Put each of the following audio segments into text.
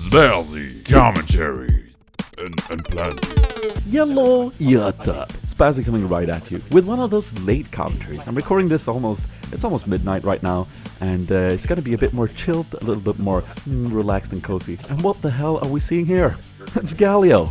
Spazzy commentary and plenty. Yellow Yutta. Spazzy coming right at you with one of those late commentaries. I'm recording this it's almost midnight right now, and it's gonna be a bit more chilled, a little bit more relaxed and cozy. And what the hell are we seeing here? It's Galio.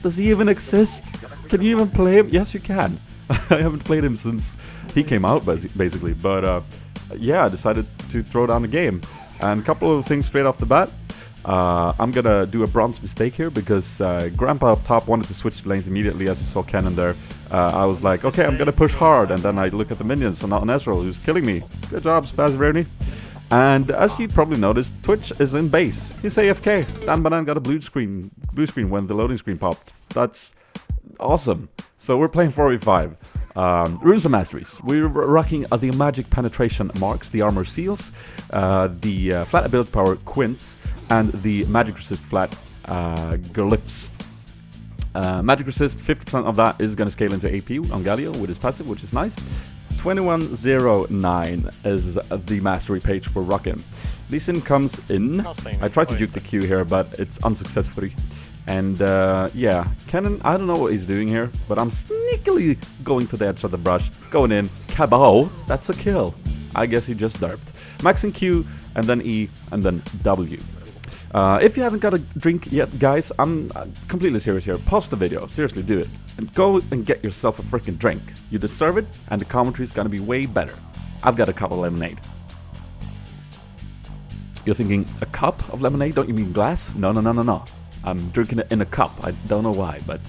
Does he even exist? Can you even play him? Yes, you can. I haven't played him since he came out, basically. But yeah, I decided to throw down the game. And a couple of things straight off the bat. I'm gonna do a bronze mistake here because Grandpa up top wanted to switch lanes immediately as he saw Cannon there. I was like, okay, I'm gonna push hard, and then I look at the minions, so not an Ezreal who's killing me. Good job, Spazzy. And as you probably noticed, Twitch is in base. He's AFK. Dan Banan got a blue screen when the loading screen popped. That's awesome. So we're playing 4v5. Runes and Masteries. We're rocking the Magic Penetration Marks, the Armor Seals, the Flat Ability Power Quints, and the Magic Resist Flat Glyphs. Magic Resist, 50% of that is going to scale into AP on Galio with his passive, which is nice. 2109 is the mastery page we're rocking. Lee Sin comes in. I tried to juke the Q here, but it's unsuccessfully. And yeah, Cannon, I don't know what he's doing here, but I'm sneakily going to the edge of the brush, going in, kabow, that's a kill. I guess he just derped. Maxing Q, and then E, and then W. If you haven't got a drink yet, guys, I'm completely serious here. Pause the video, seriously, do it. And go and get yourself a freaking drink. You deserve it, and the commentary is gonna be way better. I've got a cup of lemonade. You're thinking, a cup of lemonade? Don't you mean glass? No. I'm drinking it in a cup. I don't know why, but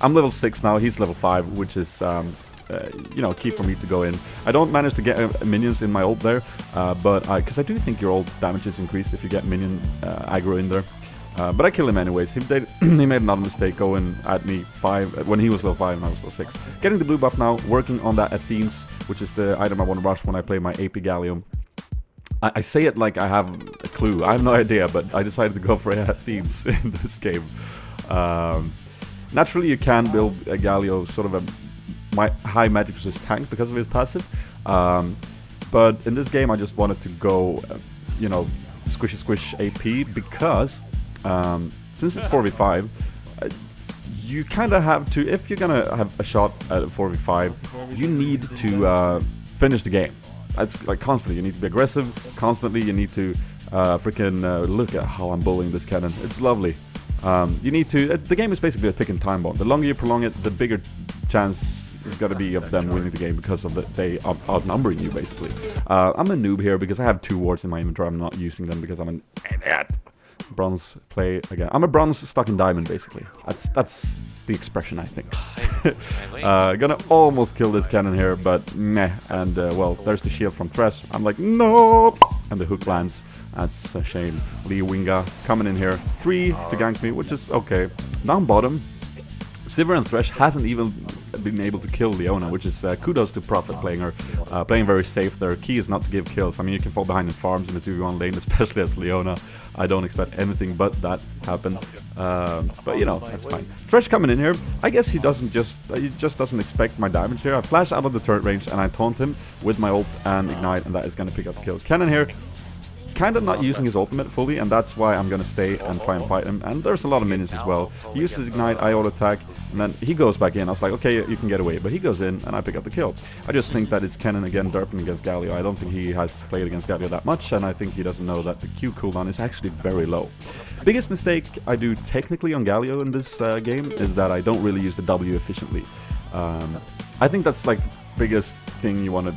I'm level 6 now. He's level 5, which is, you know, key for me to go in. I don't manage to get minions in my ult there, but because I do think your ult damage is increased if you get minion aggro in there. But I kill him anyways. He made another mistake going at me 5 when he was level 5 and I was level 6. Getting the blue buff now, working on that Athene's, which is the item I want to rush when I play my AP Galio. I say it like I have a clue. I have no idea, but I decided to go for Athene's in this game. Naturally, you can build a Galio sort of a high magic resist tank because of his passive. But in this game, I just wanted to go, you know, squish AP because since it's 4v5, you kind of have to, if you're gonna have a shot at 4v5, you need to finish the game. It's like constantly, you need to be aggressive, constantly you need to freaking look at how I'm bullying this cannon. It's lovely. You need to, the game is basically a ticking time bomb. The longer you prolong it, the bigger chance is going to be of them winning the game because of they outnumbering you, basically. I'm a noob here because I have 2 wards in my inventory. I'm not using them because I'm an idiot. Bronze play again. I'm a bronze stuck in diamond, basically. That's the expression, I think. Gonna almost kill this cannon here, but meh. And well, there's the shield from Thresh. I'm like, no! And the hook lands. That's a shame. Lee Winga coming in here, free to gank me, which is okay. Down bottom, Sivir and Thresh hasn't even been able to kill Leona, which is kudos to Prophet playing her, playing very safe. Their key is not to give kills. I mean, you can fall behind in farms in the 2v1 lane, especially as Leona. I don't expect anything but that happen. But you know, that's fine. Thresh coming in here. I guess he just doesn't expect my damage here. I flash out of the turret range and I taunt him with my ult and ignite, and that is gonna pick up the kill. Cannon here, kind of not using his ultimate fully, and that's why I'm gonna stay and try and fight him. And there's a lot of minions as well. He uses ignite, I auto attack, and then he goes back in. I was like, okay, you can get away, but he goes in and I pick up the kill. I just think that it's Cannon again derping against Galio. I don't think he has played against Galio that much, and I think he doesn't know that the Q cooldown is actually very low. Biggest mistake I do technically on Galio in this game is that I don't really use the W efficiently. I think that's like the biggest thing you want to.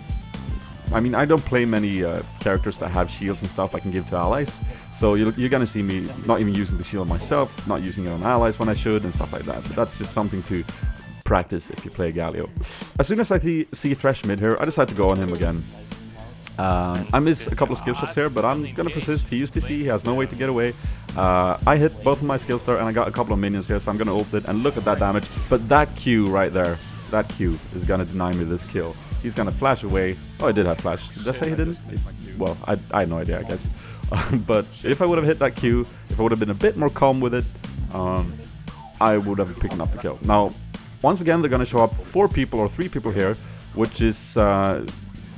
I mean, I don't play many characters that have shields and stuff I can give to allies, so you're gonna see me not even using the shield myself, not using it on allies when I should, and stuff like that. But that's just something to practice if you play Galio. As soon as I see Thresh mid here, I decide to go on him again. I miss a couple of skill shots here, but I'm gonna persist. He used to see, he has no way to get away. I hit both of my skills there, and I got a couple of minions here, so I'm gonna ult it, and look at that damage. But that Q right there, that Q is gonna deny me this kill. He's gonna flash away. Oh, I did have flash. Did I say he didn't? Well, I had no idea, I guess. But if I would have hit that Q, if I would have been a bit more calm with it, I would have picked up the kill. Now, once again, they're gonna show up 4 people or 3 people here, which is a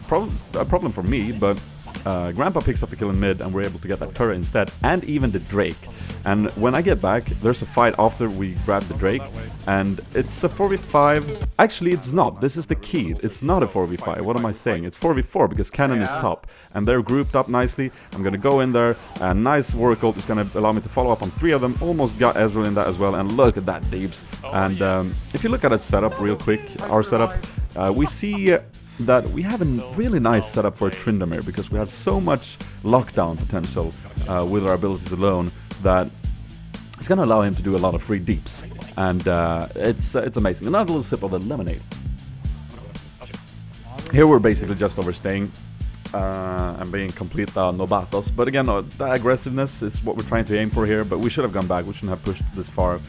problem for me, but Grandpa picks up the kill in mid, and we're able to get that turret instead, and even the Drake. And when I get back, there's a fight after we grab the Drake, and it's a 4v5. Actually, it's not. This is the key. It's not a 4v5. What am I saying? It's 4v4 because Cannon is top, and they're grouped up nicely. I'm gonna go in there, and nice Warwick ult is gonna allow me to follow up on 3 of them. Almost got Ezreal in that as well, and look at that, Deeps. And if you look at our setup real quick, we see that we have a really nice setup for a Tryndamere, because we have so much lockdown potential with our abilities alone that it's going to allow him to do a lot of free deeps, and it's amazing. Another little sip of the lemonade. Here we're basically just overstaying and being complete novatos, but again, the aggressiveness is what we're trying to aim for here, but we should have gone back, we shouldn't have pushed this far.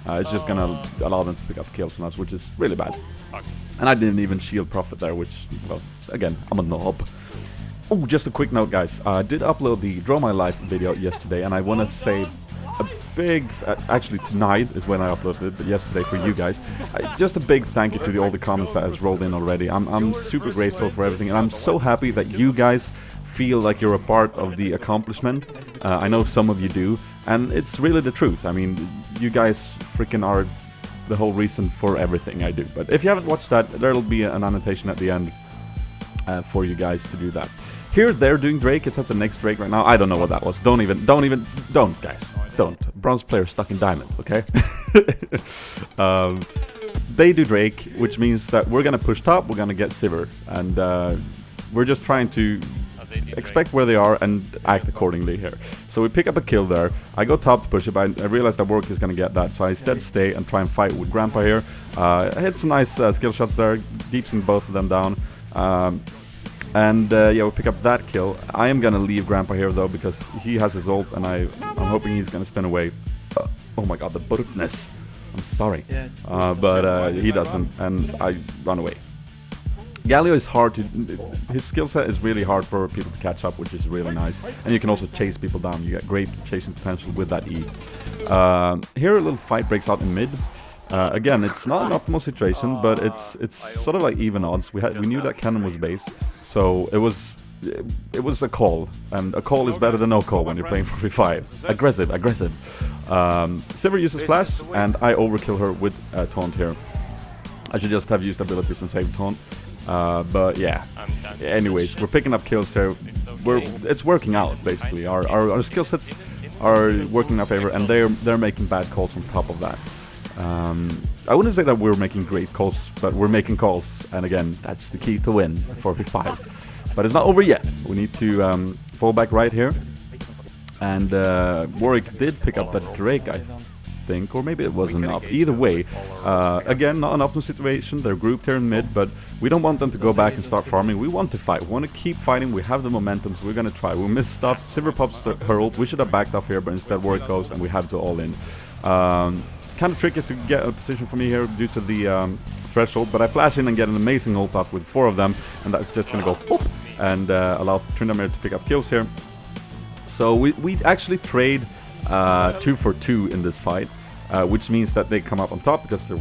It's just gonna allow them to pick up kills on us, which is really bad. And I didn't even shield Prophet there, which, well, again, I'm a knob. Oh, just a quick note, guys. I did upload the Draw My Life video yesterday, and I want to say a big... actually, tonight is when I uploaded it, but yesterday for you guys. Just a big thank you to all the comments that has rolled in already. I'm super grateful for everything, and I'm so happy that you guys feel like you're a part of the accomplishment. I know some of you do, and it's really the truth. I mean, you guys freaking are the whole reason for everything I do. But if you haven't watched that, there'll be an annotation at the end for you guys to do that. Here they're doing Drake. It's at the next Drake right now. I don't know what that was. Don't guys, don't. Bronze player stuck in diamond, okay? They do Drake, which means that we're gonna push top, we're gonna get Sivir, and we're just trying to expect where they are and act accordingly here. So we pick up a kill there. I go top to push it, but I realize that Warwick is going to get that, so I instead stay and try and fight with Grandpa here. I hit some nice skill shots there, deepsing both of them down. Yeah, we pick up that kill. I am going to leave Grandpa here though, because he has his ult, and I'm hoping he's going to spin away. Oh my god, the burpness. I'm sorry. But he doesn't, and I run away. Galio is hard to... his skill set is really hard for people to catch up, which is really nice. And you can also chase people down. You get great chasing potential with that E. Here a little fight breaks out in mid. Again, it's not an optimal situation, but it's sort of like even odds. We knew that Cannon was base, so it was a call. And a call is better than no call when you're playing 4v5. Aggressive. Sivir uses flash, and I overkill her with taunt here. I should just have used abilities and saved taunt. But yeah, anyways, we're picking up kills here. It's working out, basically. Our skill sets are working in our favor, and they're making bad calls on top of that. I wouldn't say that we're making great calls, but we're making calls, and again, that's the key to win 4v5. But it's not over yet. We need to fall back right here, and Warwick did pick up that Drake, I think, or maybe it wasn't up. Either way, again, not an optimal situation. They're grouped here in mid, but we don't want them to go back and start farming. We want to fight. We want to keep fighting. We have the momentum, so we're gonna try. We miss stuff. Sivir pops her ult. We should have backed off here, but instead Warwick goes, and we have to all in. Kind of tricky to get a position for me here due to the threshold, but I flash in and get an amazing ult off with 4 of them, and that's just gonna go boop, and allow Tryndamere to pick up kills here. So we actually trade 2 for 2 in this fight, which means that they come up on top because they're,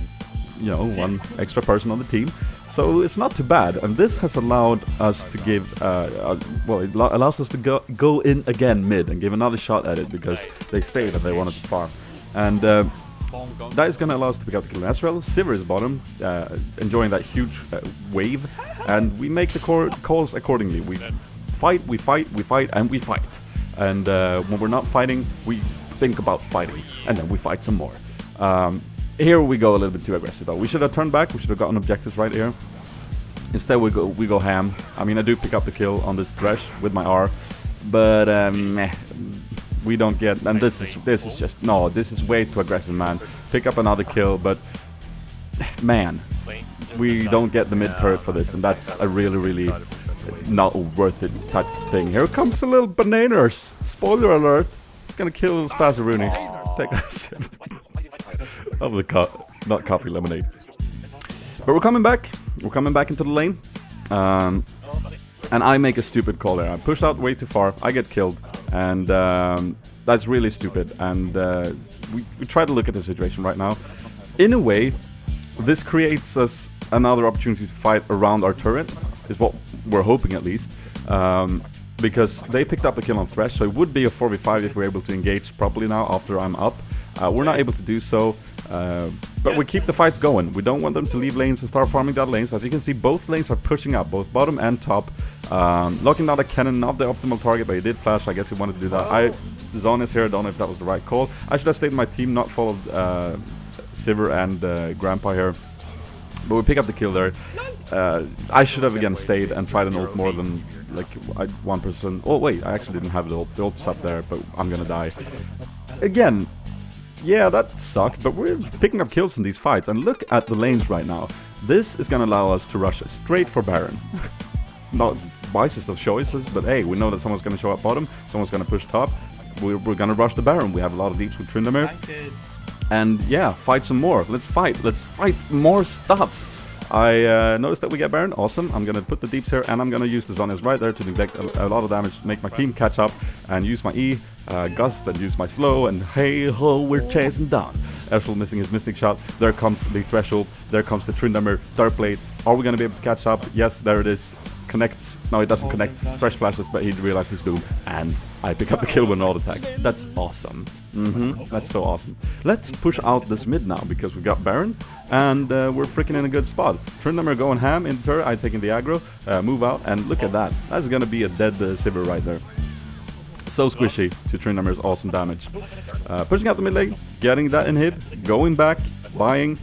you know, one extra person on the team. So it's not too bad, and this has allowed us to give, well, it allows us to go in again mid and give another shot at it, because they stayed and they wanted to farm. And that is going to allow us to pick out the kill in Ezreal. Sivir is bottom, enjoying that huge wave, and we make the calls accordingly. We fight, and we fight. And when we're not fighting, we think about fighting, and then we fight some more. Here we go a little bit too aggressive though. We should have turned back, we should have gotten objectives right here. Instead we go ham. I mean, I do pick up the kill on this Thresh with my R, but we don't get, and this is just, no, this is way too aggressive, man. Pick up another kill, but man, we don't get the mid turret for this, and that's a really not worth it type thing. Here comes a little bananas. Spoiler alert. It's gonna kill little Spazaruni. Take a sip of the not coffee, lemonade. But we're coming back. We're coming back into the lane. And I make a stupid call here. I push out way too far. I get killed. And that's really stupid. And we try to look at the situation right now. In a way, this creates us another opportunity to fight around our turret. Is what we're hoping, at least. because they picked up a kill on Thresh, so it would be a 4v5 if we're able to engage properly now after I'm up. We're not able to do so, but we keep the fights going. We don't want them to leave lanes and start farming down lanes. As you can see, both lanes are pushing up, both bottom and top. Locking down a cannon, not the optimal target, but he did flash. I guess he wanted to do that. Zone is here, I don't know if that was the right call. I should have stayed in my team, not followed Sivir and Grandpa here. But we pick up the kill there. I should have again stayed and tried an ult more than like 1%. Oh wait, I actually didn't have the ult. The ult's up there, but I'm gonna die. Again, yeah, that sucked, but we're picking up kills in these fights. And look at the lanes right now. This is gonna allow us to rush straight for Baron. Not wisest of choices, but hey, we know that someone's gonna show up bottom, someone's gonna push top. We're gonna rush the Baron. We have a lot of deeps with Tryndamere. And yeah, fight some more. Let's fight more stuffs. I noticed that we get Baron. Awesome. I'm gonna put the deeps here, and I'm gonna use the Zonias right there to neglect a lot of damage, make my team catch up, and use my E, Gust, and use my slow, and hey ho, we're chasing down. Ershel missing his Mystic Shot. There comes the Threshold. There comes the Tryndamere Dark Blade. Are we gonna be able to catch up? Yes, there it is. Connects. No, it doesn't connect. Fresh flashes, but he realized he's doomed, and I pick up the kill with an auto attack. That's awesome. That's so awesome. Let's push out this mid now, because we got Baron, and we're freaking in a good spot. Tryndamere going ham in turret, I taking the aggro, move out, and look at that. That's gonna be a dead Sivir right there. So squishy to Tryndamere's awesome damage. Pushing out the mid lane, getting that inhib, going back, buying,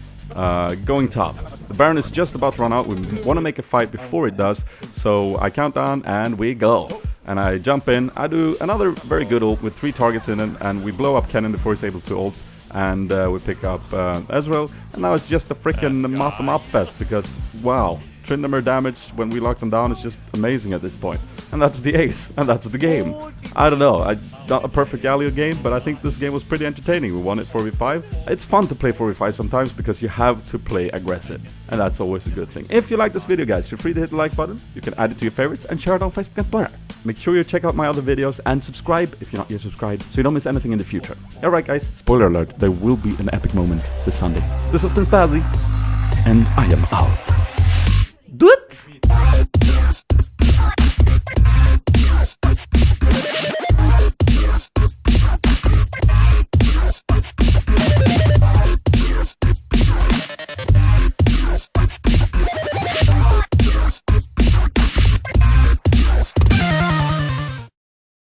going top. The Baron is just about to run out. We want to make a fight before it does, so I count down and we go. And I jump in. I do another very good ult with 3 targets in it, and we blow up Kennen before he's able to ult. And we pick up Ezreal, and now it's just a freaking mop 'em up fest, because wow, Tryndamere damage when we lock them down is just amazing at this point. And that's the ace, and that's the game. I don't know, not a perfect Galio game, but I think this game was pretty entertaining. We won it 4v5. It's fun to play 4v5 sometimes because you have to play aggressive, and that's always a good thing. If you like this video, guys, feel free to hit the like button. You can add it to your favorites and share it on Facebook and Twitter. Make sure you check out my other videos and subscribe if you're not yet subscribed, so you don't miss anything in the future. Alright guys, spoiler alert, there will be an epic moment this Sunday. This has been Spazzy, and I am out. Do it!